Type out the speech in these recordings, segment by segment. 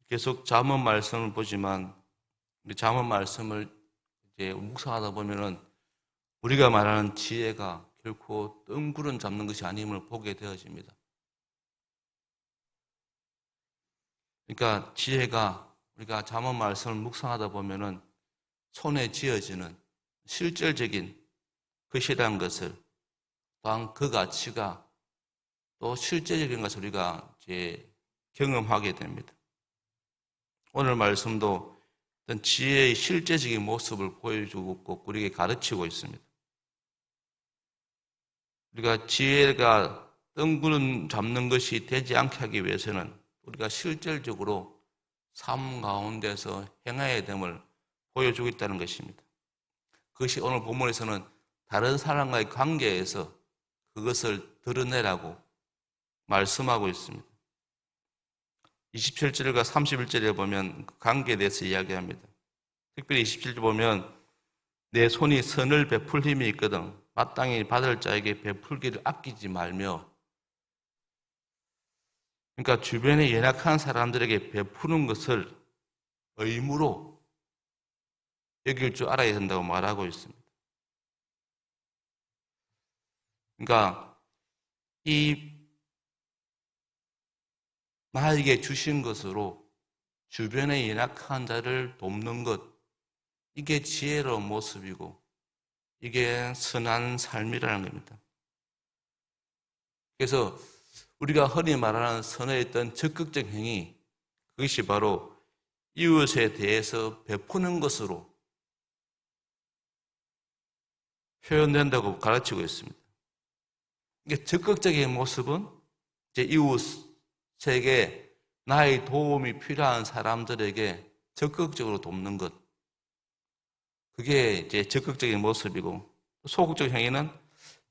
계속 잠언 말씀을 보지만 잠언 말씀을 이제 묵상하다 보면은 우리가 말하는 지혜가 결코 뜬구름 잡는 것이 아님을 보게 되어집니다. 그러니까 지혜가 우리가 잠언 말씀을 묵상하다 보면은 손에 쥐어지는 실질적인 것이라는 것을, 또한 그 가치가 또 실제적인 것을 우리가 이제 경험하게 됩니다. 오늘 말씀도 어떤 지혜의 실제적인 모습을 보여주고 우리에게 가르치고 있습니다. 우리가 지혜가 뜬구름 잡는 것이 되지 않게 하기 위해서는 우리가 실질적으로 삶 가운데서 행해야 됨을 보여주고 있다는 것입니다. 그것이 오늘 본문에서는 다른 사람과의 관계에서 그것을 드러내라고 말씀하고 있습니다. 27절과 31절에 보면 그 관계에 대해서 이야기합니다. 특별히 27절 보면 내 손이 선을 베풀 힘이 있거든 마땅히 받을 자에게 베풀기를 아끼지 말며, 그러니까 주변에 연약한 사람들에게 베푸는 것을 의무로 여길 줄 알아야 된다고 말하고 있습니다. 그러니까 이 나에게 주신 것으로 주변의 연약한 자를 돕는 것, 이게 지혜로운 모습이고 이게 선한 삶이라는 겁니다. 그래서 우리가 흔히 말하는 선에 있던 적극적 행위, 그것이 바로 이웃에 대해서 베푸는 것으로 표현된다고 가르치고 있습니다. 이게 적극적인 모습은 이제 이웃에게 나의 도움이 필요한 사람들에게 적극적으로 돕는 것, 그게 이제 적극적인 모습이고, 소극적 행위는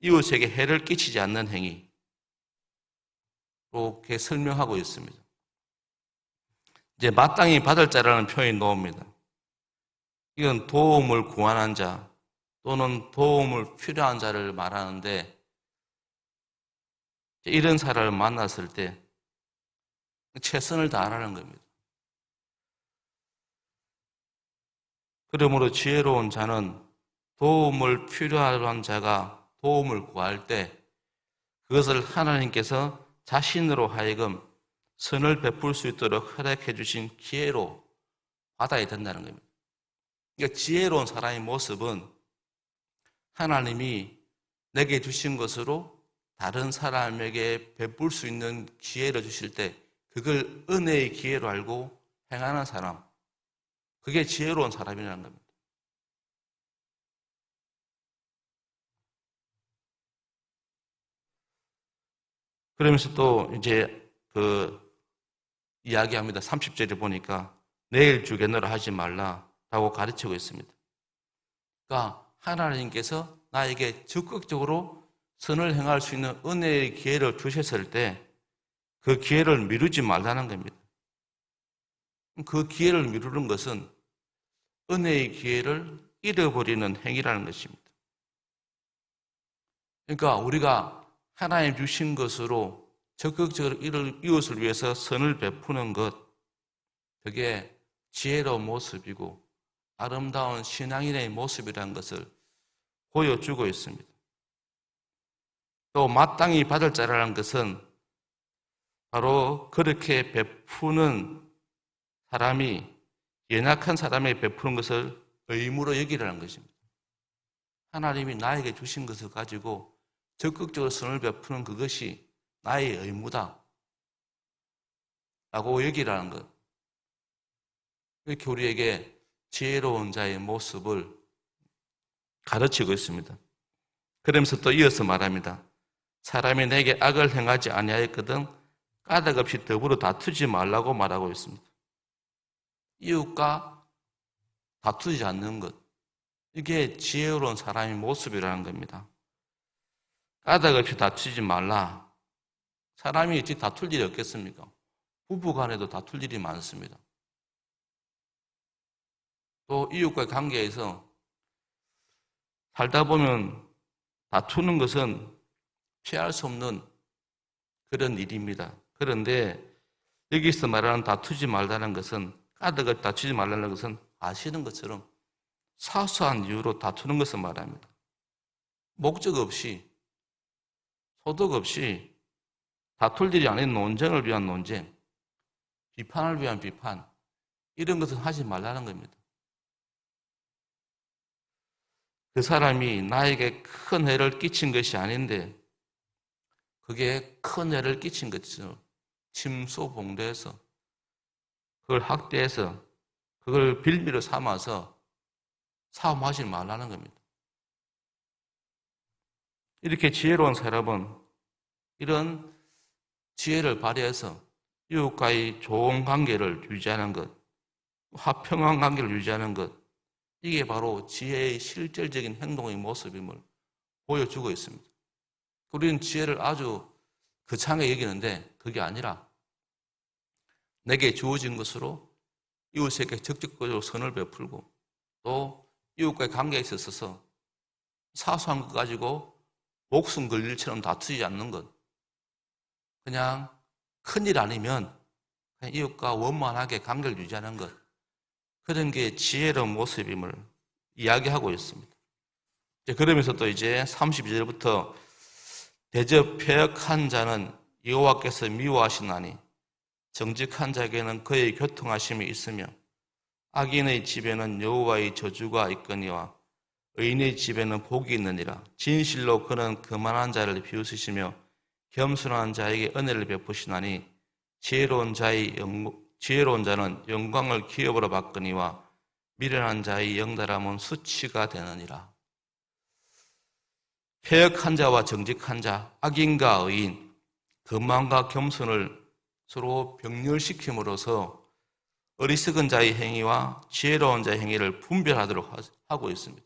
이웃에게 해를 끼치지 않는 행위, 이렇게 설명하고 있습니다. 이제 마땅히 받을 자라는 표현이 나옵니다. 이건 도움을 구하는 자 또는 도움을 필요한 자를 말하는데, 이런 사람을 만났을 때 최선을 다하라는 겁니다. 그러므로 지혜로운 자는 도움을 필요한 자가 도움을 구할 때 그것을 하나님께서 자신으로 하여금 선을 베풀 수 있도록 허락해 주신 기회로 받아야 된다는 겁니다. 그러니까 지혜로운 사람의 모습은 하나님이 내게 주신 것으로 다른 사람에게 베풀 수 있는 기회를 주실 때 그걸 은혜의 기회로 알고 행하는 사람, 그게 지혜로운 사람이라는 겁니다. 그러면서 또 이제 이야기합니다. 30절에 보니까 내일 주겠노라 하지 말라라고 가르치고 있습니다. 그러니까 하나님께서 나에게 적극적으로 선을 행할 수 있는 은혜의 기회를 주셨을 때 그 기회를 미루지 말라는 겁니다. 그 기회를 미루는 것은 은혜의 기회를 잃어버리는 행위라는 것입니다. 그러니까 우리가 하나님 주신 것으로 적극적으로 이웃을 위해서 선을 베푸는 것, 그게 지혜로운 모습이고 아름다운 신앙인의 모습이라는 것을 보여주고 있습니다. 또 마땅히 받을 자라는 것은 바로 그렇게 베푸는 사람이 연약한 사람에게 베푸는 것을 의무로 여기라는 것입니다. 하나님이 나에게 주신 것을 가지고 적극적으로 선을 베푸는 그것이 나의 의무다 라고 여기라는 것. 이렇게 우리에게 지혜로운 자의 모습을 가르치고 있습니다. 그러면서 또 이어서 말합니다. 사람이 내게 악을 행하지 아니하였거든 까닭 없이 더불어 다투지 말라고 말하고 있습니다. 이웃과 다투지 않는 것, 이게 지혜로운 사람의 모습이라는 겁니다. 까닭 없이 다투지 말라. 사람이 어찌 다툴 일이 없겠습니까? 부부 간에도 다툴 일이 많습니다. 또 이웃과의 관계에서 살다 보면 다투는 것은 피할 수 없는 그런 일입니다. 그런데 여기서 말하는 다투지 말라는 것은, 까닭을 다투지 말라는 것은 아시는 것처럼 사소한 이유로 다투는 것을 말합니다. 목적 없이, 소득 없이 다툴 일이 아닌 논쟁을 위한 논쟁, 비판을 위한 비판, 이런 것은 하지 말라는 겁니다. 그 사람이 나에게 큰 해를 끼친 것이 아닌데 그게 큰 해를 끼친 것이죠. 침소봉대해서, 그걸 학대해서, 그걸 빌미로 삼아서 싸움하지 말라는 겁니다. 이렇게 지혜로운 사람은 이런 지혜를 발휘해서 이웃과의 좋은 관계를 유지하는 것, 화평한 관계를 유지하는 것, 이게 바로 지혜의 실질적인 행동의 모습임을 보여주고 있습니다. 우리는 지혜를 아주 거창하게 여기는데 그게 아니라 내게 주어진 것으로 이웃에게 적극적으로 선을 베풀고 또 이웃과의 관계에 있어서 사소한 것 가지고 목숨 걸 일처럼 다투지 않는 것, 그냥 큰일 아니면 그냥 이웃과 원만하게 관계를 유지하는 것, 그런 게 지혜로운 모습임을 이야기하고 있습니다. 그러면서 또 이제 32절부터 대저 패역한 자는 여호와께서 미워하시나니 정직한 자에게는 그의 교통하심이 있으며 악인의 집에는 여호와의 저주가 있거니와 의인의 집에는 복이 있느니라. 진실로 그는 거만한 자를 비웃으시며 겸손한 자에게 은혜를 베푸시나니 지혜로운 자는 영광을 기업으로 받거니와 미련한 자의 영달함은 수치가 되느니라. 패역한 자와 정직한 자, 악인과 의인, 거만과 겸손을 서로 병렬시킴으로써 어리석은 자의 행위와 지혜로운 자의 행위를 분별하도록 하고 있습니다.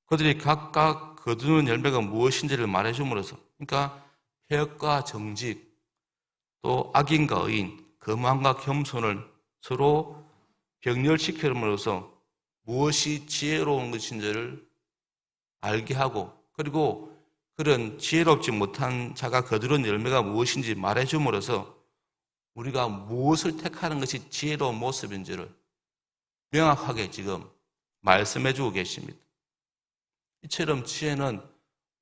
그들이 각각 거두는 열매가 무엇인지를 말해줌으로써, 그러니까 패역과 정직, 또 악인과 의인, 거만과 겸손을 서로 병렬시킴으로써 무엇이 지혜로운 것인지를 알게 하고, 그리고 그런 지혜롭지 못한 자가 거두는 열매가 무엇인지 말해줌으로써 우리가 무엇을 택하는 것이 지혜로운 모습인지를 명확하게 지금 말씀해 주고 계십니다. 이처럼 지혜는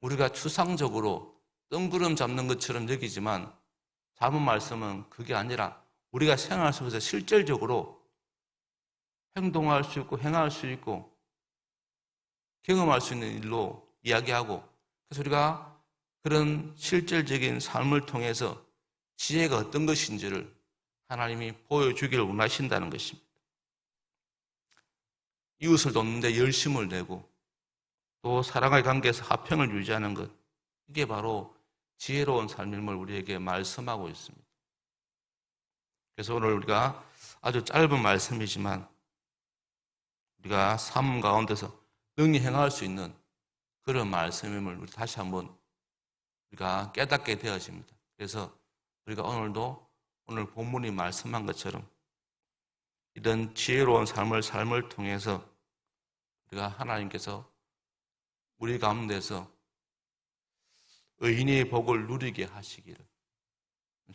우리가 추상적으로 뜬구름 잡는 것처럼 여기지만 잡은 말씀은 그게 아니라 우리가 생활 속에서 실질적으로 행동할 수 있고 행할 수 있고 경험할 수 있는 일로 이야기하고, 그래서 우리가 그런 실질적인 삶을 통해서 지혜가 어떤 것인지를 하나님이 보여주기를 원하신다는 것입니다. 이웃을 돕는데 열심을 내고 또 사랑의 관계에서 화평을 유지하는 것, 이게 바로 지혜로운 삶임을 우리에게 말씀하고 있습니다. 그래서 오늘 우리가 아주 짧은 말씀이지만 우리가 삶 가운데서 능히 행할 수 있는 그런 말씀임을 우리 다시 한번 우리가 깨닫게 되어집니다. 그래서 우리가 오늘도 오늘 본문이 말씀한 것처럼 이런 지혜로운 삶을 통해서 우리가 하나님께서 우리 가운데서 의인의 복을 누리게 하시기를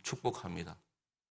축복합니다.